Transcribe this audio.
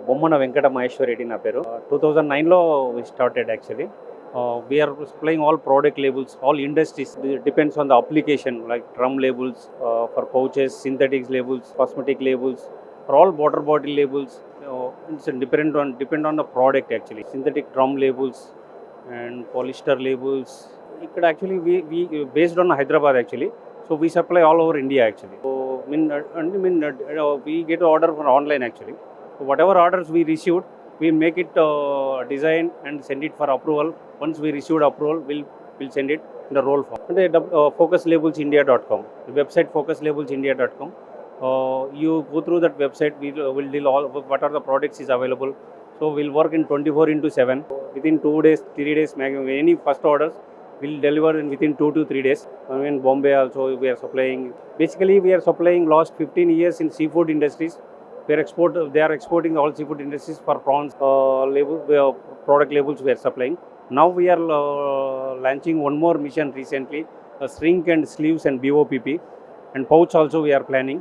Bommana Venkata Maheshware Reddy నా పేరు. 2009లో we started actually. We are supplying all product labels, all industries. It depends on the application, like drum labels for pouches, synthetics labels, cosmetic labels, for all water bottle labels. It's depend on the product actually. Synthetic drum labels and polyester labels. It actually we based on Hyderabad actually. So we supply all over India actually. So we get order for online actually. So whatever orders we received, we make it design and send it for approval. Once we received approval, we'll send it in the roll form. And focuslabelsindia.com, the website focuslabelsindia.com. You go through that website, we'll deal all what are the products is available. So we'll work in 24/7. Within 2 days, 3 days maximum. Any first orders will deliver in within 2 to 3 days. In Bombay also we are supplying. Basically we are supplying last 15 years in seafood industries. They are exporting all seafood industries for prawns product labels we are supplying. Now we are launching one more mission recently, shrink and sleeves and BOPP, and pouch also we are planning.